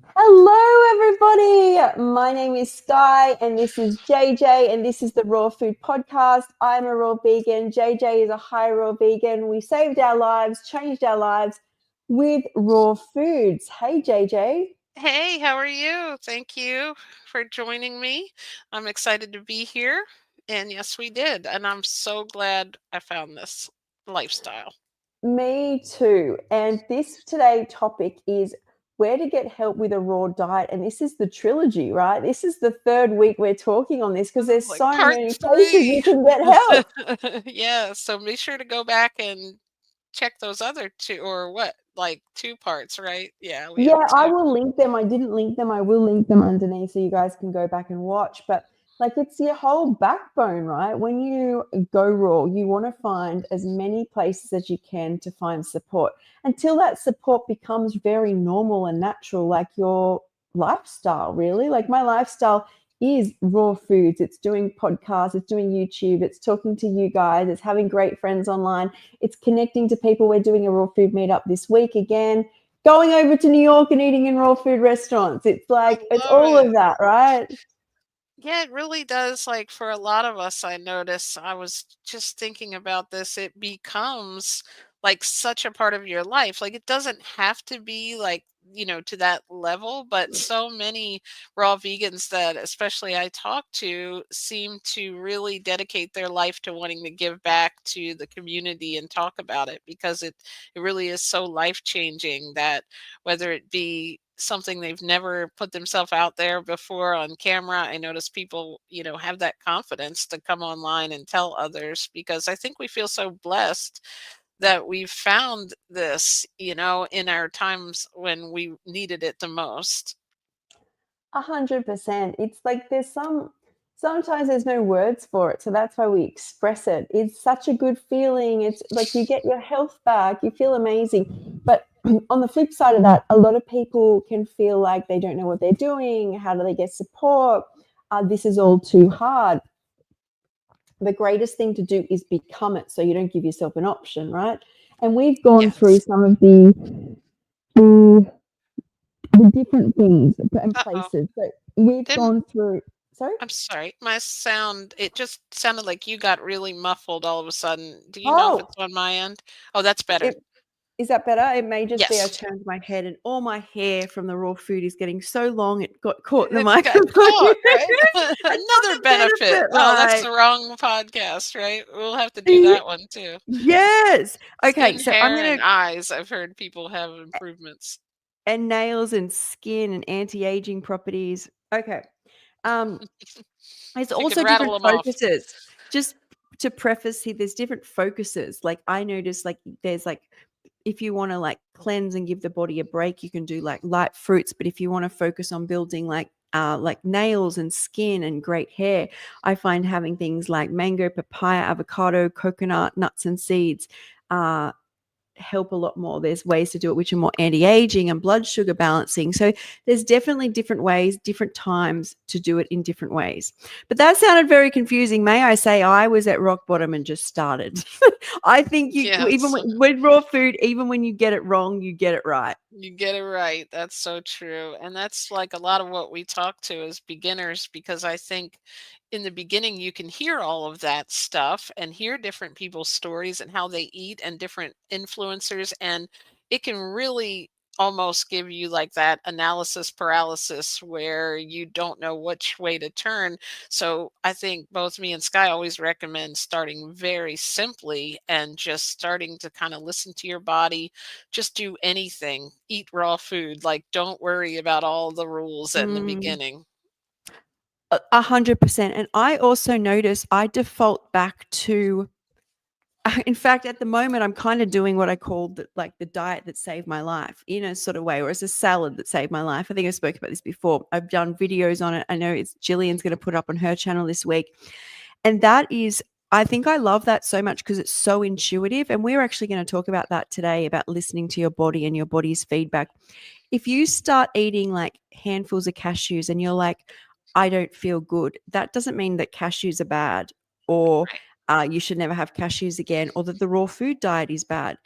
Hello, everybody. My name is Skye, and this is JJ, and this is the Raw Food Podcast. I'm a raw vegan. JJ is a high raw vegan. We saved our lives, changed our lives with raw foods. Hey, JJ. Hey, how are you? Thank you for joining me. I'm excited to be here. And yes, we did. And I'm so glad I found this lifestyle. Me too. And this today topic is where to get help with a raw diet. And this is the trilogy, right? This is the third week we're talking on this because there's Like so part many places you three. can get help. Yeah, so be sure to go back and check those other two, or what, like two parts, right? Yeah, we have Yeah, I two. will link them. I didn't link them. I will link them underneath so you guys can go back and watch. But like it's your whole backbone, right? When you go raw, you want to find as many places as you can to find support until that support becomes very normal and natural, like your lifestyle, really. Like my lifestyle is raw foods. It's doing podcasts, it's doing YouTube, it's talking to you guys, it's having great friends online, it's connecting to people. We're doing a raw food meetup this week again, going over to New York and eating in raw food restaurants. It's I like, it's love all it. of that, right? Yeah, it really does. Like for a lot of us, I notice, I was just thinking about this, it becomes like such a part of your life. Like it doesn't have to be like, to that level, but so many raw vegans that especially I talk to seem to really dedicate their life to wanting to give back to the community and talk about it because it really is so life changing that whether it be something they've never put themselves out there before on camera. I notice people, have that confidence to come online and tell others because I think we feel so blessed that we've found this, in our times when we needed it the most. 100%. It's like sometimes there's no words for it. So that's why we express it. It's such a good feeling. It's like you get your health back, you feel amazing. But on the flip side of that, a lot of people can feel like they don't know what they're doing. How do they get support? This is all too hard. The greatest thing to do is become it so you don't give yourself an option, right? And we've gone through Yes. some of the different things and Uh-oh. places. So we've Didn't gone through. Sorry. I'm sorry. My sound, it just sounded like you got really muffled all of a sudden. Do you know if Oh, it's on my end? Oh, that's better. it, is that better? It may just be I Yes. turned my head and all my hair from the raw food is getting so long it got caught in the It got microphone. caught, right? It's Another not the benefit. benefit, Oh, that's right? the wrong podcast, right? We'll have to do that one too. Yes. Okay, Skin, so I'm hair, gonna and eyes. I've heard people have improvements. and nails and skin and anti-aging properties. Okay. Um, There's If you could also rattle different them off. focuses. Just to preface here, there's different focuses. Like I noticed, like there's like if you want to like cleanse and give the body a break, you can do like light fruits. But if you want to focus on building like nails and skin and great hair, I find having things like mango, papaya, avocado, coconut, nuts and seeds. Uh, help a lot more. There's ways to do it which are more anti-aging and blood sugar balancing. So there's definitely different ways, different times to do it in different ways. But that sounded very confusing. May I say I was at rock bottom and just started. I think you even Yes. with raw food, even when you get it wrong, you get it right. You get it right. That's so true. And that's like a lot of what we talk to as beginners because I think in the beginning you can hear all of that stuff and hear different people's stories and how they eat and different influencers, and it can really almost give you like that analysis paralysis where you don't know which way to turn. So I think both me and Sky always recommend starting very simply and just starting to kind of listen to your body. Just do anything, eat raw food, like, don't worry about all the rules in the Mm, beginning. 100%. And I also notice I default back to in fact, at the moment, I'm kind of doing what I call like the diet that saved my life in a sort of way, or it's a salad that saved my life. I think I spoke about this before. I've done videos on it. I know it's Jillian's going to put up on her channel this week. And that is, I think I love that so much because it's so intuitive. And we're actually going to talk about that today about listening to your body and your body's feedback. If you start eating like handfuls of cashews and you're like, I don't feel good, that doesn't mean that cashews are bad or Right. you should never have cashews again or that the raw food diet is bad.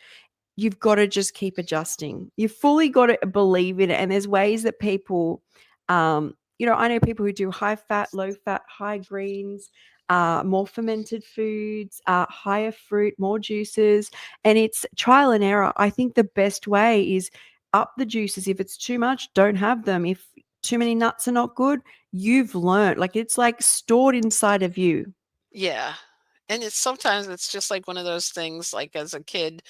you've got to just keep adjusting. You fully got to believe in it. And there's ways that people, I know people who do high fat, low fat, high greens, more fermented foods, higher fruit, more juices. And it's trial and error. I think the best way is up the juices. If it's too much, don't have them. If too many nuts are not good, you've learned. Like it's like stored inside of you. Yeah. And it's sometimes it's just like one of those things, like as a kid,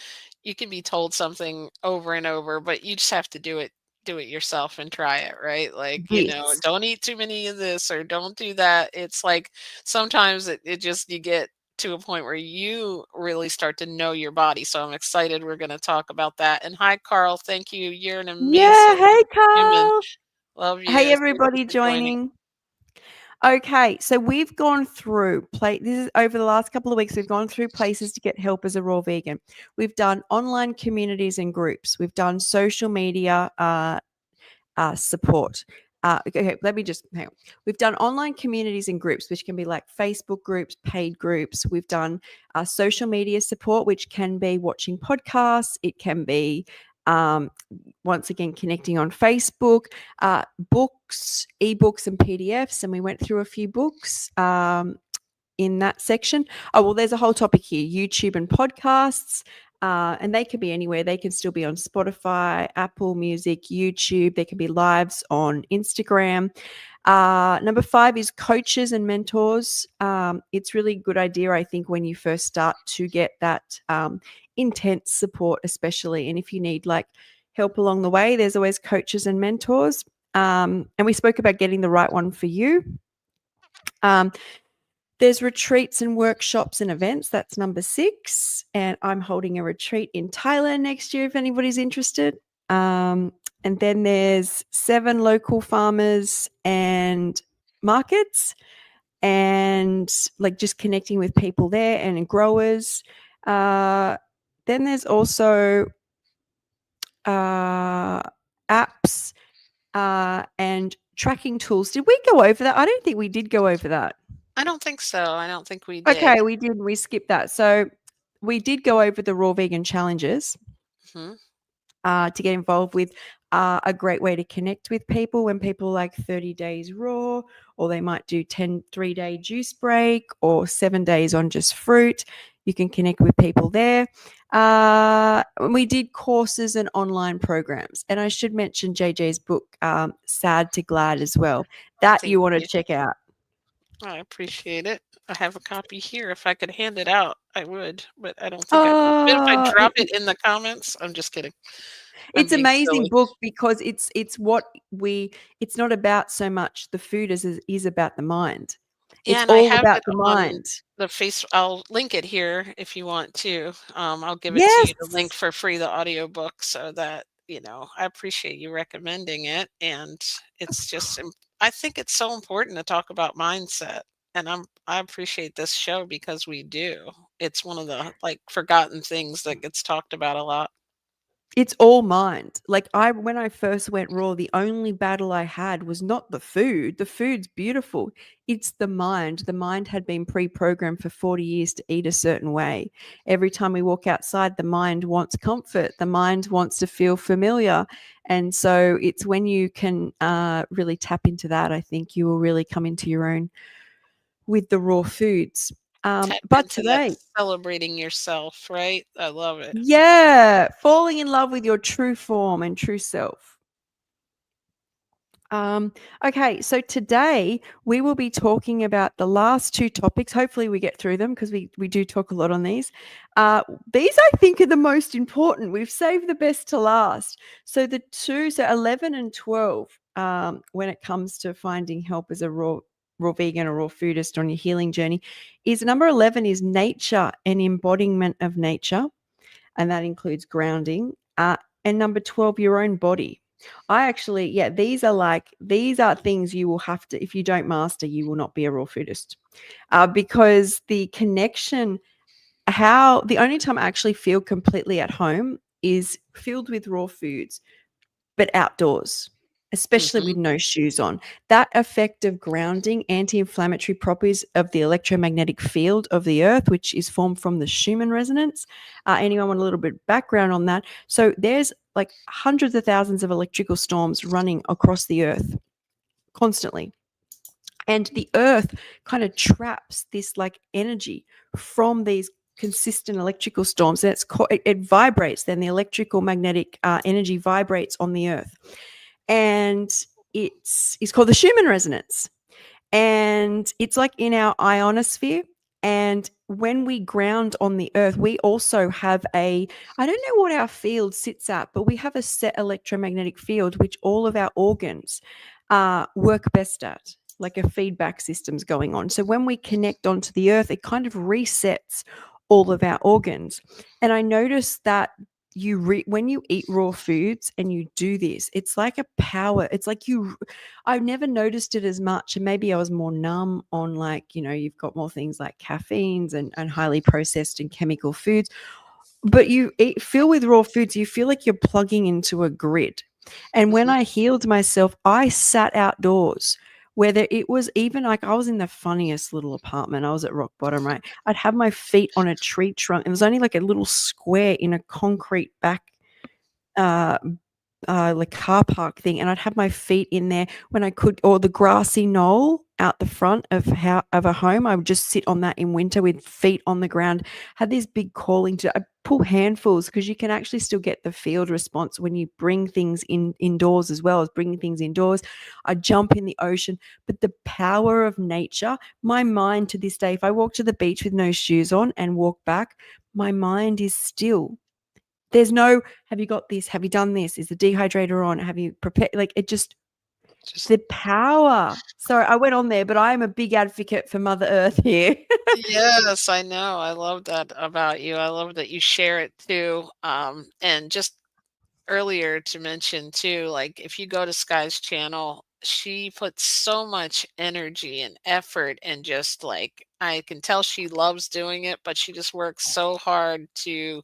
you can be told something over and over, but you just have to do it yourself and try it, right? Like, Yes. don't eat too many of this or don't do that. It's like sometimes it just you get to a point where you really start to know your body. So I'm excited we're going to talk about that. And hi Carl, thank you. You're an Yeah. amazing Hey, human. Carl. Love Hey, you. Thank you everybody for joining. joining. Okay, so we've gone through this is over the last couple of weeks. We've gone through places to get help as a raw vegan. We've done online communities and groups. We've done social media support. Okay, let me just hang on. We've done online communities and groups, which can be like Facebook groups, paid groups. We've done social media support, which can be watching podcasts. It can be once again connecting on Facebook, books, ebooks, and PDFs. And we went through a few books. In that section. Oh, well, there's a whole topic here, YouTube and podcasts. And they can be anywhere. They can still be on Spotify, Apple Music, YouTube. There can be lives on Instagram. Number 5 is coaches and mentors. It's really a good idea, I think, when you first start to get that intense support, especially. And if you need like help along the way, there's always coaches and mentors. And we spoke about getting the right one for you. There's retreats and workshops and events. That's number 6. And I'm holding a retreat in Thailand next year if anybody's interested. And then there's 7 local farmers and markets and like just connecting with people there and growers. Then there's also apps and tracking tools. Did we go over that? I don't think we did go over that. I don't think so. I don't think we did. Okay, we did. We skipped that. So we did go over the raw vegan challenges Mhm. to get involved with. A great way to connect with people when people like 30 days raw, or they might do 3-day juice break, or 7 days on just fruit. You can connect with people there. We did courses and online programs. And I should mention JJ's book, Sad to Glad, as well. That Thank you want to you. check out. I appreciate it. I have a copy here. If I could hand it out, I would, but I don't think I can. But if I Oh, drop it in the comments, I'm just kidding. I'm it's being amazing silly. book because it's not about so much the food as it is about the mind. Yeah, It's and I all have about it the on mind. the face. I'll link it here if you want to. I'll give it to you to link Yes. for free the audiobook so that, I appreciate you recommending it. And it's just, I think it's so important to talk about mindset. And I appreciate this show because we do. It's one of the like forgotten things that gets talked about a lot. It's all mind. Like when I first went raw, the only battle I had was not the food. The food's beautiful. It's the mind. The mind had been pre-programmed for 40 years to eat a certain way. Every time we walk outside, the mind wants comfort. The mind wants to feel familiar. And so it's when you can really tap into that, I think you will really come into your own with the raw foods. Tap But into that today, celebrating yourself, right? I love it. yeah, falling in love with your true form and true self. Um, okay, so today we will be talking about the last 2 topics. Hopefully, we get through them because we do talk a lot on these. These I think are the most important. We've saved the best to last. So 11 and 12, when it comes to finding help as a raw vegan or raw foodist on your healing journey, is number 11 is nature and embodiment of nature, and that includes grounding. And number 12, your own body. These are things you will have to, if you don't master, you will not be a raw foodist. Because the connection, the only time I actually feel completely at home is filled with raw foods, but outdoors. especially with Mhm. no shoes on. That effect of grounding, anti-inflammatory properties of the electromagnetic field of the earth, which is formed from the Schumann resonance. Anyone want a little bit of background on that? So there's like hundreds of thousands of electrical storms running across the earth constantly. And the earth kind of traps this like energy from these consistent electrical storms. And it vibrates, then the electrical magnetic energy vibrates on the earth. And it's called the Schumann resonance. And it's like in our ionosphere. And when we ground on the earth, we also have I don't know what our field sits at, but we have a set electromagnetic field, which all of our organs work best at, like a feedback system's going on. So when we connect onto the earth, it kind of resets all of our organs. And I noticed that when you eat raw foods and you do this, it's like a power. It's like I've never noticed it as much, and maybe I was more numb on, like, you've got more things like caffeines and highly processed and chemical foods, but feel with raw foods, you feel like you're plugging into a grid. And when Mhm. I healed myself, I sat outdoors. Whether it was even like I was in the funniest little apartment, I was at rock bottom, right? I'd have my feet on a tree trunk, and there's only like a little square in a concrete back uh, like car park thing, and I'd have my feet in there when I could, or the grassy knoll out the front of a home. I would just sit on that in winter with feet on the ground. Had this big calling to I pull handfuls, because you can actually still get the field response when you bring things indoors as well as bringing things indoors. I jump in the ocean, but the power of nature, my mind to this day, if I walk to the beach with no shoes on and walk back, my mind is still. There's no, have you got this? Have you done this? Is the dehydrator on? Have you prepared? Like, it just, Just the power. Sorry, I went on there, but I am a big advocate for Mother Earth here. Yes, I know. I love that about you. I love that you share it too. And just earlier to mention too, like if you go to Skye's channel, she puts so much energy and effort and just like I can tell she loves doing it, but she just works so hard to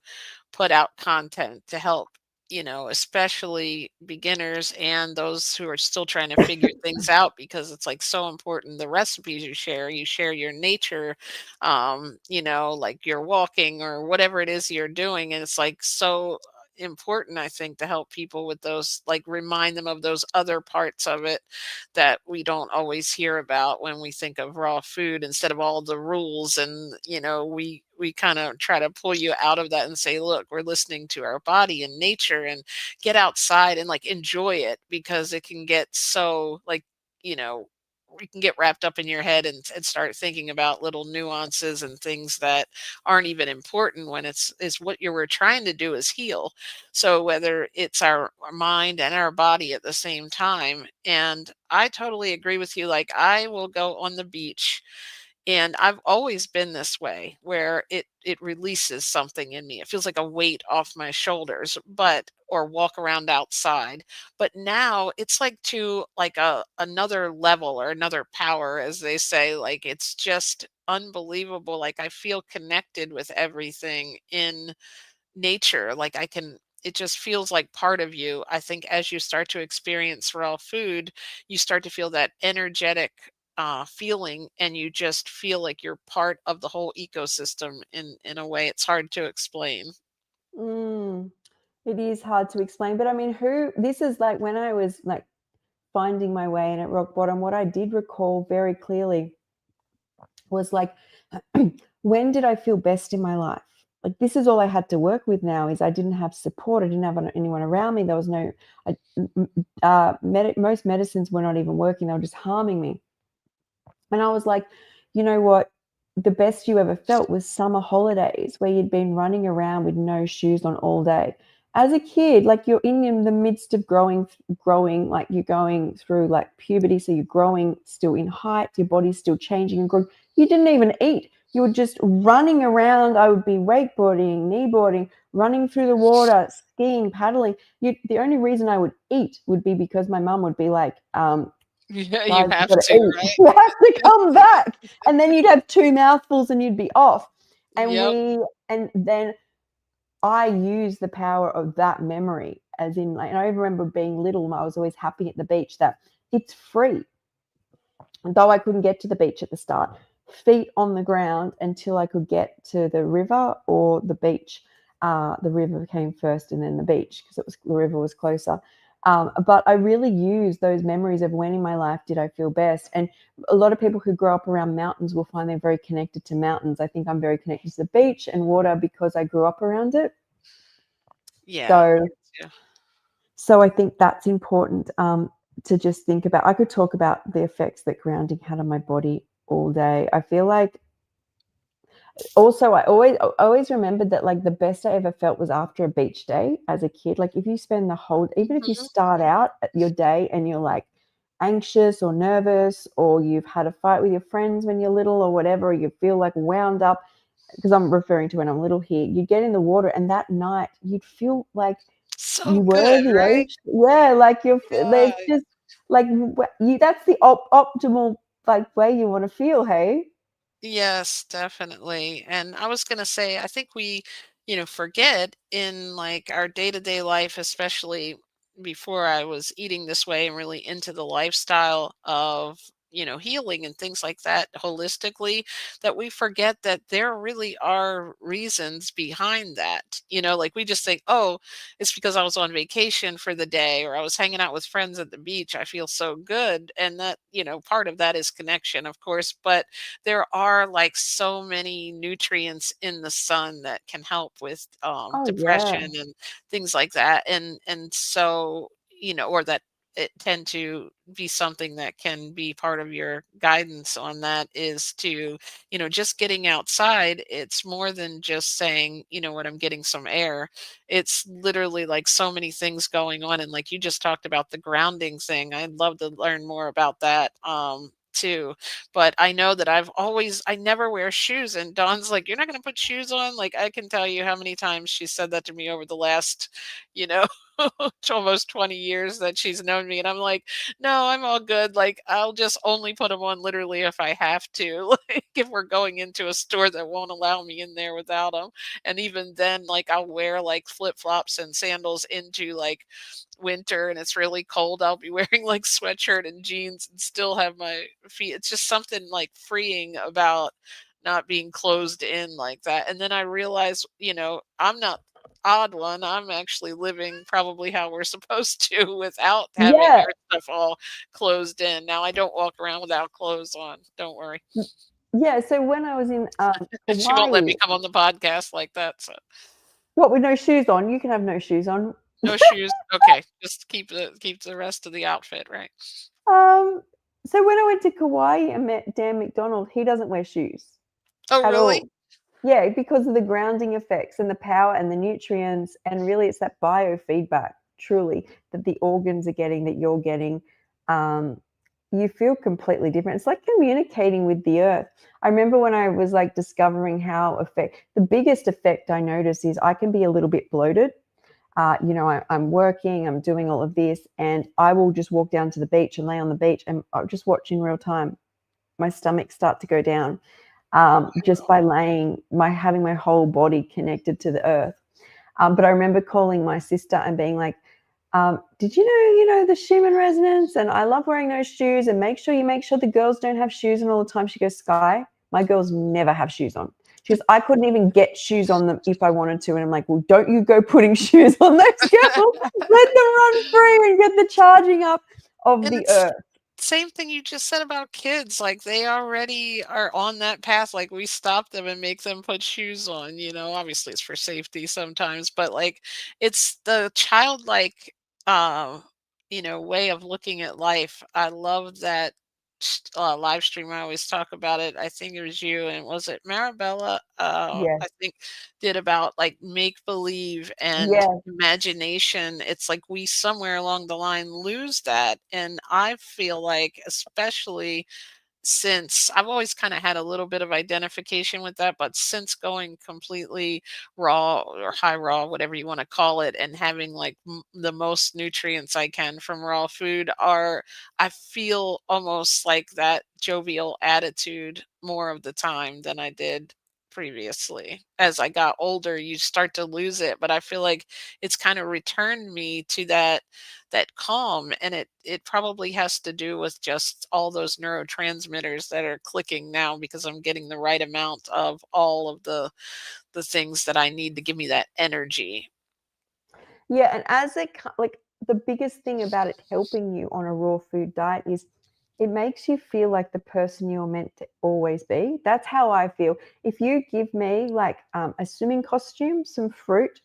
put out content to help, especially beginners and those who are still trying to figure things out because it's like so important. The recipes you share your nature, like you're walking or whatever it is you're doing. And it's like so important, I think, to help people with those, like remind them of those other parts of it that we don't always hear about when we think of raw food instead of all the rules. And we kind of try to pull you out of that and say, look, we're listening to our body and nature, and get outside and like enjoy it, because it can get so like, you know we can get wrapped up in your head and start thinking about little nuances and things that aren't even important when it's is what you were trying to do is heal. So whether it's our mind and our body at the same time. And I totally agree with you. Like I will go on the beach, and I've always been this way where it releases something in me. It feels like a weight off my shoulders, but or walk around outside. But now it's like to like a another level or another power, as they say. Like it's just unbelievable. Like I feel connected with everything in nature. Like I can, it just feels like part of you. I think as you start to experience raw food, you start to feel that energetic feeling, and you just feel like you're part of the whole ecosystem in a way it's hard to explain. Mm, it is hard to explain, but I mean, this is like when I was like finding my way and at rock bottom, what I did recall very clearly was like, when did I feel best in my life? Like, this is all I had to work with now. Is I didn't have support. I didn't have anyone around me. There was no, most medicines were not even working. They were just harming me. And I was like, you know what? The best you ever felt was summer holidays, where you'd been running around with no shoes on all day. As a kid, like you're in the midst of growing, like you're going through like puberty. So you're growing still in height, your body's still changing and growing. You didn't even eat. You were just running around. I would be wakeboarding, kneeboarding, running through the water, skiing, paddling. The only reason I would eat would be because my mum would be like, Yeah, you guys, you have got to to, eat. right? You have to come back. And then you'd have two mouthfuls and you'd be off. And Yep. and then I use the power of that memory, as in, like, and I remember being little and I was always happy at the beach that it's free. And though I couldn't get to the beach at the start, feet on the ground until I could get to the river or the beach. The river came first and then the beach because it was the river was closer. But I really use those memories of when in my life did I feel best. And a lot of people who grow up around mountains will find they're very connected to mountains. I think I'm very connected to the beach and water because I grew up around it. Yeah. So Yeah. so I think that's important, to just think about. I could talk about the effects that grounding had on my body all day. I feel like also I always remembered that, like, the best I ever felt was after a beach day as a kid. Like, if you spend the whole, even if you Mhm. start out at your day and you're, like, anxious or nervous, or you've had a fight with your friends when you're little or whatever, or you feel, like, wound up, because I'm referring to when I'm little here, you get in the water and that night you'd feel like So you were good, the right? ocean. Yeah, like there's Yeah. just like you. That's the optimal, like, way you want to feel. Hey. Yes, definitely. And I was going to say, I think we, forget in like our day-to-day life, especially before I was eating this way and really into the lifestyle of, healing and things like that holistically, that we forget that there really are reasons behind that. Like we just think, oh, it's because I was on vacation for the day or I was hanging out with friends at the beach. I feel so good. And that, part of that is connection, of course, but there are like so many nutrients in the sun that can help with Oh depression yeah. and things like that, and so or that it tend to be something that can be part of your guidance on that is to just getting outside. It's more than just saying what, I'm getting some air. It's literally like so many things going on, and like you just talked about the grounding thing, I'd love to learn more about that too. But I know that I never wear shoes, and Dawn's like, "You're not gonna put shoes on?" Like, I can tell you how many times she said that to me over the last, you know, almost 20 years that she's known me, and I'm like, "No, I'm all good, like, I'll just only put them on literally if I have to, like, if we're going into a store that won't allow me in there without them, and even then, like, I'll wear, like, flip-flops and sandals into, like, winter and it's really cold, I'll be wearing like sweatshirt and jeans and still have my feet. It's just something like freeing about not being closed in like that. And then I realized, I'm not odd one. I'm actually living probably how we're supposed to without having Yeah. our stuff all closed in. Now I don't walk around without clothes on. Don't worry. Yeah. So when I was in She won't let me Hawaii, come on the podcast like that. So what, with no shoes on? You can have no shoes on. no shoes. Okay. Just keep the rest of the outfit, right? Um. So when I went to Kauai and met Dan McDonald, he doesn't wear shoes Oh, at really? all. Yeah, because of the grounding effects and the power and the nutrients, and really it's that biofeedback, truly, that the organs are getting, that you're getting. Um, you feel completely different. It's like communicating with the earth. I remember when I was like discovering how the biggest effect I notice is I can be a little bit bloated. I'm working, I'm doing all of this, and I will just walk down to the beach and lay on the beach and I'll just watch in real time my stomach start to go down, just by having my whole body connected to the earth. But I remember calling my sister and being like, "Did you know the Schumann resonance? And I love wearing those shoes. And make sure the girls don't have shoes on all the time." She goes, "Skye, my girls never have shoes on." She goes, "I couldn't even get shoes on them if I wanted to." And I'm like, "Well, don't you go putting shoes on those girls. Let them run free and get the charging up of And the it's earth." same thing you just said about kids, like, they already are on that path, like, we stop them and make them put shoes on, obviously, it's for safety sometimes, but, like, it's the childlike, way of looking at life. I love that live stream, I always talk about it, I think it was you, and was it Marabella? Yes, I think did about, like, make believe and yes, imagination. It's like we somewhere along the line lose that, and I feel like, especially since I've always kind of had a little bit of identification with that, but since going completely raw or high raw, whatever you want to call it, and having like the most nutrients I can from raw food, I feel almost like that jovial attitude more of the time than I did previously. As I got older, you start to lose it, but I feel like it's kind of returned me to that calm, and it probably has to do with just all those neurotransmitters that are clicking now because I'm getting the right amount of all of the things that I need to give me that energy. Yeah, and as like the biggest thing about it helping you on a raw food diet is it makes you feel like the person you're meant to always be. That's how I feel. If you give me like a swimming costume, some fruit,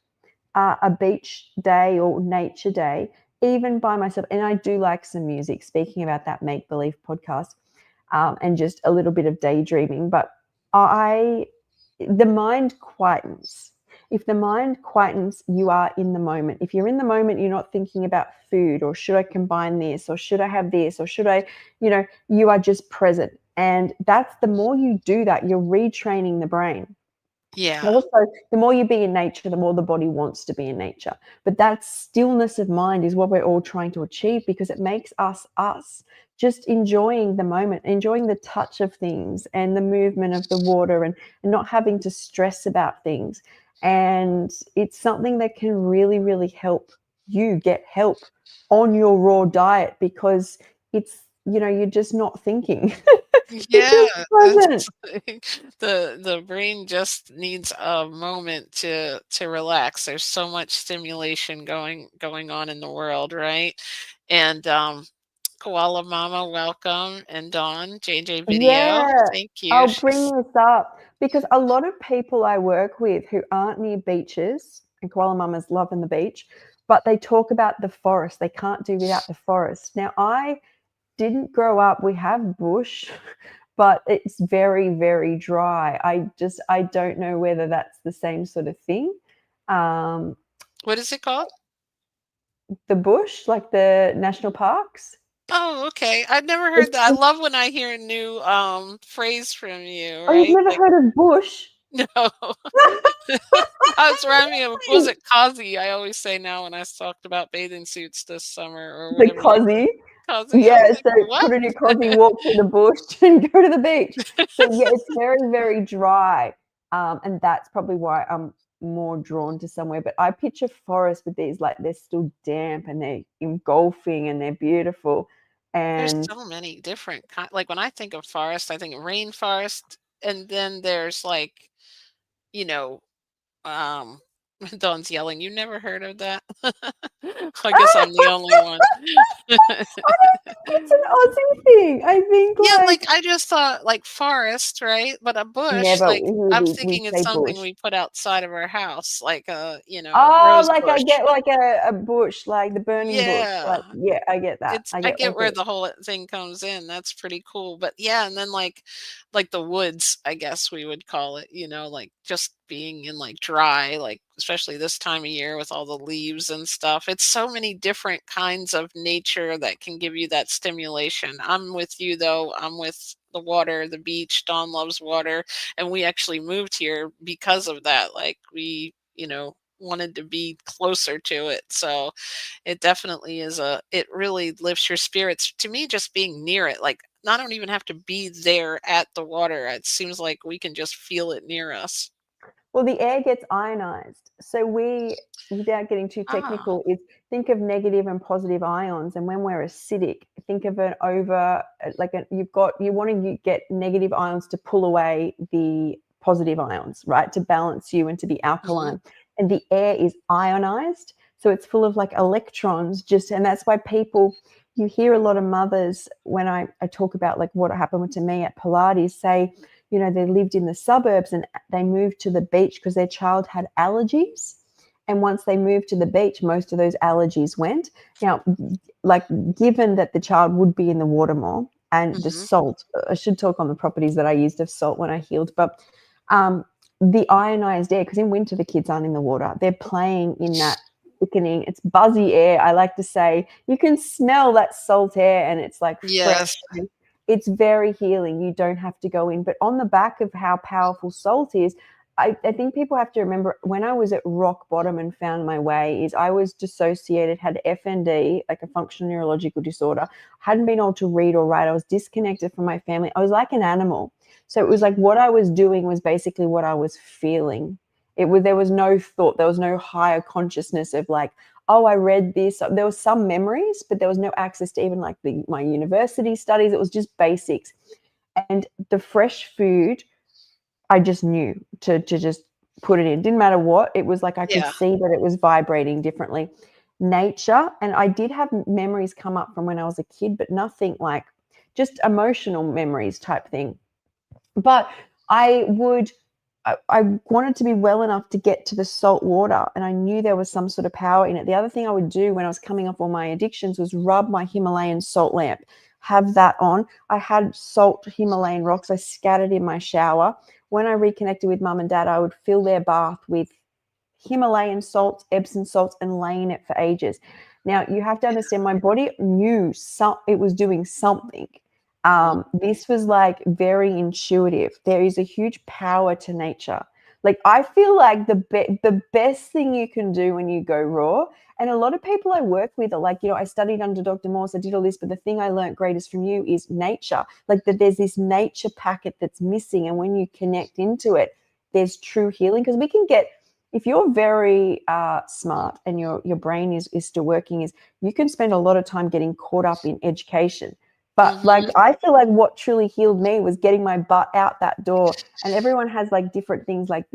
a beach day or nature day, even by myself, and I do like some music. Speaking about that make believe podcast, and just a little bit of daydreaming, but I the mind quietens. If the mind quietens, you are in the moment. If you're in the moment, you're not thinking about food or should I combine this or should I have this or should I, you are just present. And that's the more you do that, you're retraining the brain. Yeah. Also, the more you be in nature, the more the body wants to be in nature. But that stillness of mind is what we're all trying to achieve because it makes us, just enjoying the moment, enjoying the touch of things and the movement of the water and not having to stress about things. And it's something that can really, really help you get help on your raw diet because you're just not thinking. You're Yeah, just present. it's like the brain just needs a moment to relax. There's so much stimulation going on in the world, right? And Koala Mama, welcome, and Dawn, JJ Video, Yeah, thank you. I'll bring She's this up because a lot of people I work with who aren't near beaches, and koala mamas loving the beach, but they talk about the forest. They can't do without the forest. Now, I didn't grow up, we have bush, but it's very, very dry. I don't know whether that's the same sort of thing. Um, what is it called? the bush, like the national parks. Oh, okay. I've never heard that. I It's, love when I hear a new phrase from you, oh, you've right? never Like, heard of bush? no. I was rhyming of was it Kazi? I always say now when I talked about bathing suits this summer or The whatever you cozzy. Kazi. I was Yeah, like, so "What?" put on your cozzy, walk through the bush, and go to the beach. So yeah, it's very, very dry, and that's probably why I'm more drawn to somewhere. But I picture forests with these like they're still damp and they're engulfing and they're beautiful, There's and so many different like when I think of forest, I think of rainforest, and then there's like, you know, um Dawn's yelling, "You never heard of that?" I guess I'm the only one. I don't think it's an Aussie thing. I think Yeah, like like, I just thought, like, forest, right? But a bush, never like, I'm we thinking it's say something bush. we put outside of our house, like a, Oh, rose like I bush. get like a bush, like the burning bush. Like, Yeah. yeah, I get that. It's I I get get like where it. the whole thing comes in, that's pretty cool, but yeah, and then, like, the woods, I guess we would call it, like, just being in, like, dry, like, especially this time of year with all the leaves and stuff. It's so many different kinds of nature that can give you that stimulation. I'm with you, though, I'm with the water, the beach. Dawn loves water, and we actually moved here because of that, like, we, wanted to be closer to it, so it definitely is it really lifts your spirits. To me, just being near it, like, I don't even have to be there at the water. It seems like we can just feel it near us. Well, the air gets ionized. So without getting too Ah. technical, is think of negative and positive ions. And when we're acidic, think of an over, you want to get negative ions to pull away the positive ions, right? To balance you and to be Mhm. alkaline. And the air is ionized. So it's full of like electrons and that's why you hear a lot of mothers when I talk about like what happened to me at Pilates say, they lived in the suburbs and they moved to the beach because their child had allergies. And once they moved to the beach, most of those allergies went. Now, like, given that the child would be in the water more and the Mhm. salt, I should talk on the properties that I used of salt when I healed, but um, the ionized air, because in winter the kids aren't in the water, they're playing in that thickening, it's buzzy air. I like to say you can smell that salt air and it's like fresh. Yes. It's very healing. You don't have to go in. But on the back of how powerful salt is, I think people have to remember, when I was at rock bottom and found my way, is I was dissociated, had FND, like a functional neurological disorder, hadn't been able to read or write. I was disconnected from my family. I was like an animal. So it was like what I was doing was basically what I was feeling. There was no thought, there was no higher consciousness of like, oh, I read this. There was some memories, but there was no access to even like my university studies. It was just basics. And the fresh food, I just knew to just put it in. Didn't matter what. It was like I could Yeah. see that it was vibrating differently. Nature, and I did have memories come up from when I was a kid, but nothing like just emotional memories type thing. But I wanted to be well enough to get to the salt water, and I knew there was some sort of power in it. The other thing I would do when I was coming off all my addictions was rub my Himalayan salt lamp, have that on. I had salt Himalayan rocks I scattered in my shower. When I reconnected with mum and dad, I would fill their bath with Himalayan salts, Epsom salts, and lay in it for ages. Now, you have to understand, my body knew it was doing something. Mhm. This was like very intuitive. There is a huge power to nature. Like, I feel like the best thing you can do when you go raw, and a lot of people I work with are like, I studied under Dr. Morse, I did all this, but the thing I learned greatest from you is nature. Like, that there's this nature packet that's missing, and when you connect into it, there's true healing. Because we can get, if you're very smart and your brain is still working, is you can spend a lot of time getting caught up in education. But like, Mhm. I feel like what truly healed me was getting my butt out that door. And everyone has like different things, like,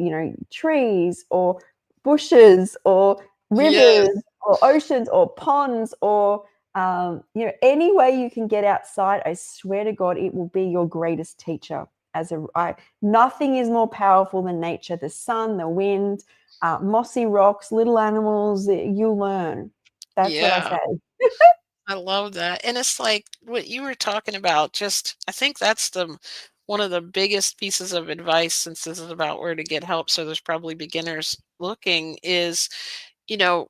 trees or bushes or Yes. rivers or oceans or ponds or any way you can get outside. I swear to God, it will be your greatest teacher. Nothing is more powerful than nature. The sun, the wind, mossy rocks, little animals. You learn. That's what I Yeah. say. I love that. And it's like what you were talking about, just I think that's the one of the biggest pieces of advice, since this is about where to get help. So there's probably beginners looking, is, you know,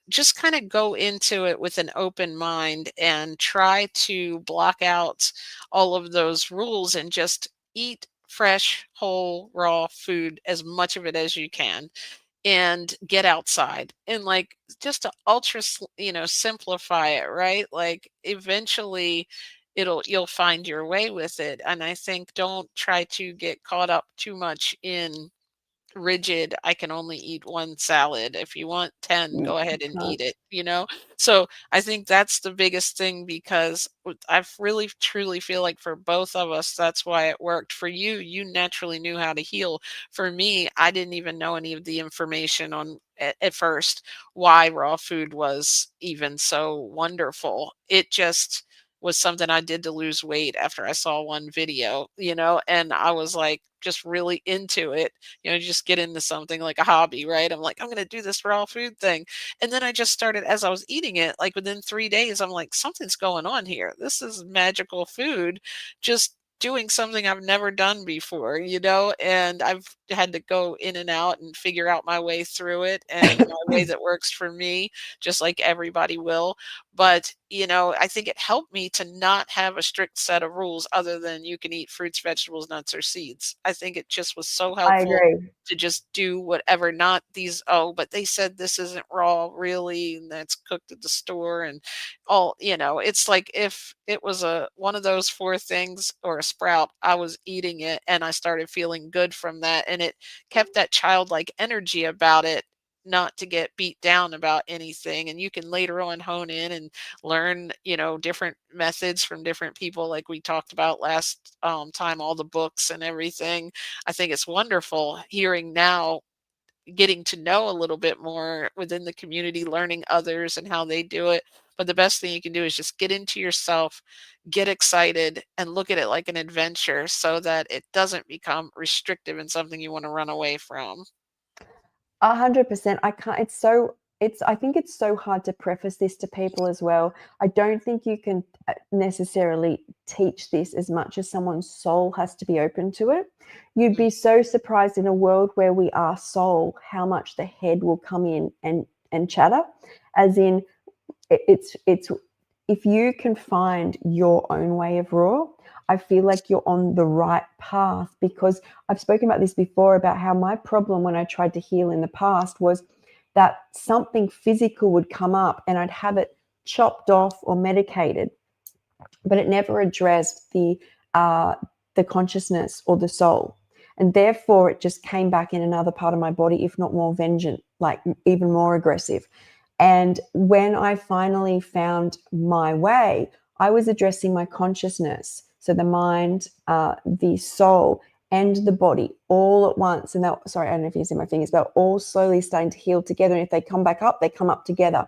just kind of go into it with an open mind and try to block out all of those rules and just eat fresh, whole, raw food, as much of it as you can, and get outside and like just to simplify it, right? Like eventually you'll find your way with it. And I think don't try to get caught up too much in rigid, I can only eat one salad. If you want 10, You go ahead and can't. eat it. So I think that's the biggest thing, because I really truly feel like for both of us, that's why it worked. For you, you naturally knew how to heal. For me, I didn't even know any of the information on at first why raw food was even so wonderful. It just was something I did to lose weight after I saw one video, and I was like just really into it, just get into something like a hobby, right? I'm like, I'm going to do this raw food thing. And then I just started, as I was eating it, like within 3 days, I'm like, something's going on here. This is magical food, just doing something I've never done before, and I've had to go in and out and figure out my way through it and my way that works for me, just like everybody will. But I think it helped me to not have a strict set of rules other than you can eat fruits, vegetables, nuts, or seeds. I think it just was so I helpful agree. to just do whatever, not these, oh, but they said this isn't raw really, and that's cooked at the store and it's like if it was one of those four things or a sprout, I was eating it and I started feeling good from that. And it kept that childlike energy about it, not to get beat down about anything. And you can later on hone in and learn different methods from different people, like we talked about last time, all the books and everything. I think it's wonderful hearing now, getting to know a little bit more within the community, learning others and how they do it. But the best thing you can do is just get into yourself, get excited, and look at it like an adventure so that it doesn't become restrictive and something you want to run away from. 100%. I can't, I think it's so hard to preface this to people as well. I don't think you can necessarily teach this as much as someone's soul has to be open to it. You'd Mm. be so surprised in a world where we are soul, how much the head will come in and chatter, as in it's if you can find your own way of raw, I feel like you're on the right path, because I've spoken about this before about how my problem when I tried to heal in the past was that something physical would come up and I'd have it chopped off or medicated, but it never addressed uh, the consciousness or the soul. And therefore, it just came back in another part of my body, if not more vengeant, like even more aggressive. And when I finally found my way, I was addressing my consciousness. So the mind, the soul, and the body all at once. And that, sorry, I don't know if you can see my fingers, but all slowly starting to heal together. And if they come back up, they come up together.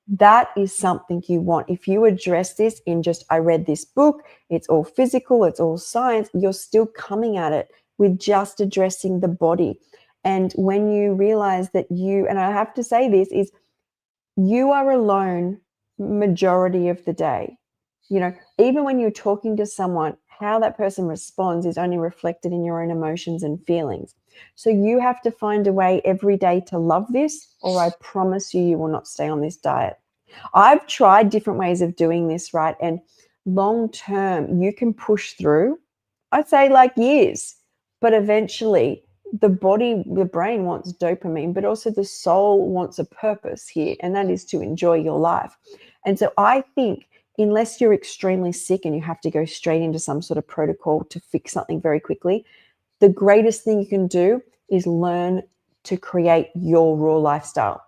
That is something you want. If you address this in just, I read this book, it's all physical, it's all science, you're still coming at it with just addressing the body. And when you realize that you, and I have to say this, is you are alone majority of the day. You know, even when you're talking to someone, how that person responds is only reflected in your own emotions and feelings. So you have to find a way every day to love this, or I promise you, you will not stay on this diet. I've tried different ways of doing this, right? And long term, you can push through, I'd say like years, but eventually the body, the brain wants dopamine, but also the soul wants a purpose here, and that is to enjoy your life. And so I think unless you're extremely sick and you have to go straight into some sort of protocol to fix something very quickly, the greatest thing you can do is learn to create your raw lifestyle.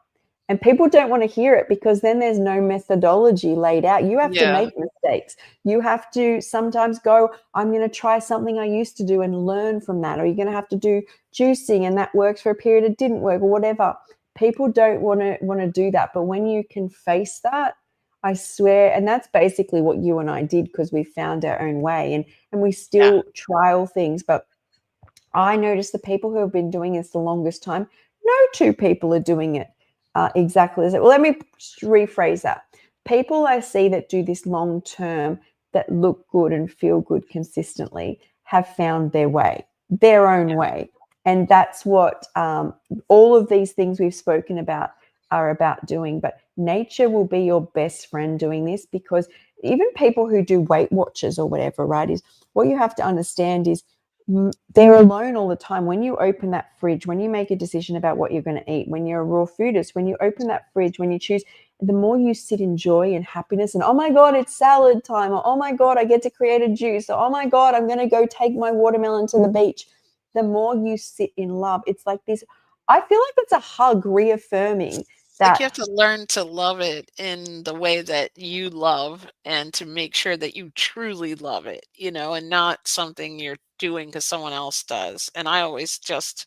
And people don't want to hear it because then there's no methodology laid out. You have to Yeah. make mistakes. You have to sometimes go, I'm going to try something I used to do and learn from that. Or you're going to have to do juicing and that works for a period, it didn't work, or whatever. People don't want to do that. But when you can face that, I swear, and that's basically what you and I did, because we found our own way, and we Yeah. still trial things. But I notice the people who have been doing this the longest time, no two people are doing it exactly as it. Well, let me rephrase that. People I see that do this long term, that look good and feel good consistently, have found their own way. And that's what all of these things we've spoken about are about doing. But nature will be your best friend doing this, because even people who do Weight Watchers or whatever, right, is what you have to understand is they're alone all the time. When you open that fridge, when you make a decision about what you're going to eat, when you're a raw foodist, when you open that fridge, when you choose, the more you sit in joy and happiness and, oh my God, it's salad time, or oh my God, I get to create a juice, or oh my God, I'm going to go take my watermelon to the beach. The more you sit in love, it's like this. I feel like it's a hug reaffirming Like you that, have to learn to love it in the way that you love and to make sure that you truly love it, and not something you're doing because someone else does. And I always just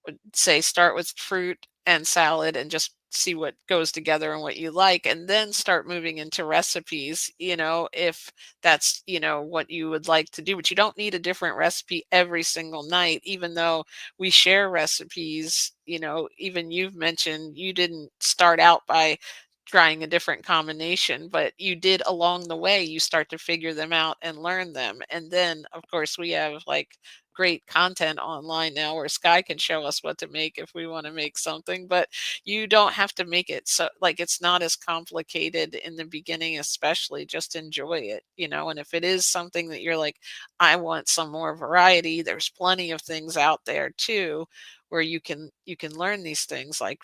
would say start with fruit and salad and just see what goes together and what you like, and then start moving into recipes, if that's, what you would like to do. But you don't need a different recipe every single night, even though we share recipes. Even you've mentioned you didn't start out by trying a different combination, but you did along the way. You start to figure them out and learn them. And then, of course, we have like great content online now where Skye can show us what to make if we want to make something, but you don't have to make it so like it's not as complicated in the beginning, especially just enjoy it, and if it is something that you're like, I want some more variety, there's plenty of things out there too where you can learn these things, like,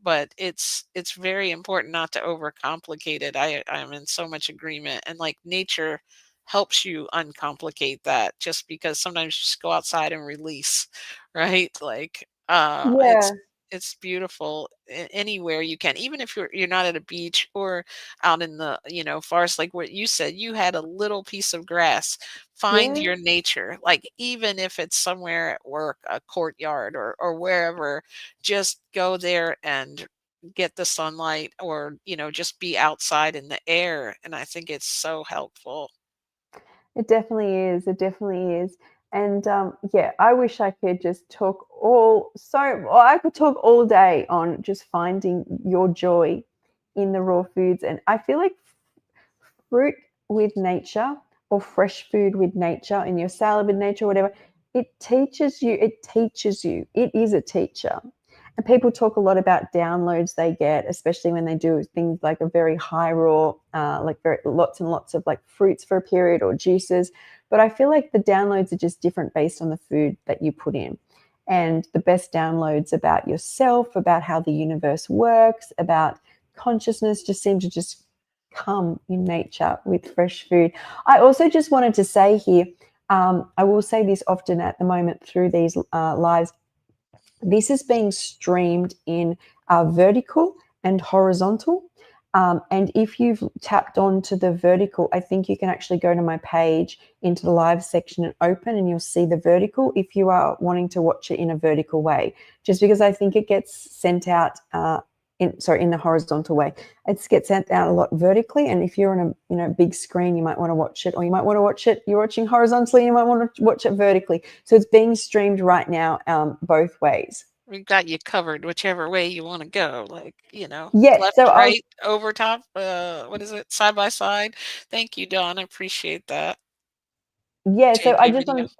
but it's very important not to overcomplicate it. I'm in so much agreement, and like nature helps you uncomplicate that, just because sometimes you just go outside and release, right? Like, yeah, it's beautiful anywhere you can, even if you're not at a beach or out in the, forest, like what you said, you had a little piece of grass. Find yeah. your nature, like even if it's somewhere at work, a courtyard or wherever, just go there and get the sunlight, or just be outside in the air, and I think it's so helpful. It definitely is. It definitely is. And yeah, I wish I could just talk all so, or I could talk all day on just finding your joy in the raw foods. And I feel like fruit with nature, or fresh food with nature, in your salad with nature, whatever, it teaches you, it is a teacher. And people talk a lot about downloads they get, especially when they do things like a very high raw, like very lots and lots of like fruits for a period or juices. But I feel like the downloads are just different based on the food that you put in. And the best downloads about yourself, about how the universe works, about consciousness just seem to just come in nature with fresh food. I also just wanted to say here, I will say this often at the moment through these lives. This is being streamed in vertical and horizontal. And if you've tapped onto the vertical, I think you can actually go to my page into the live section and open, and you'll see the vertical if you are wanting to watch it in a vertical way. Just because I think it gets sent out in the horizontal way. It gets sent out a lot vertically, and if you're on a big screen, you might want to watch it, or you might want to watch it. You're watching horizontally, you might want to watch it vertically. So it's being streamed right now, both ways. We've got you covered whichever way you wanna go, like, Yeah. left, So I was right, over top, what is it? Side by side. Thank you, Dawn, I appreciate that. yeah. So I JJ just video. want.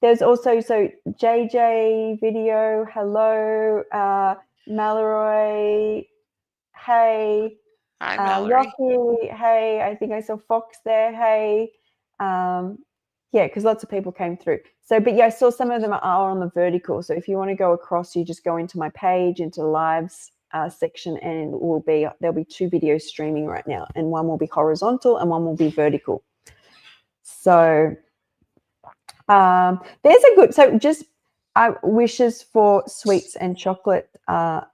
There's also JJ video. Hello, Mallory. Hey, Hi, Mallory. Rocky. Hey, I think I saw Fox there. Hey, um, yeah, because lots of people came through. So, but yeah, I saw some of them are on the vertical. So if you want to go across, you just go into my page, into the lives section, and there'll be two videos streaming right now, and one will be horizontal and one will be vertical. So there's a good, so just wishes for sweets and chocolate,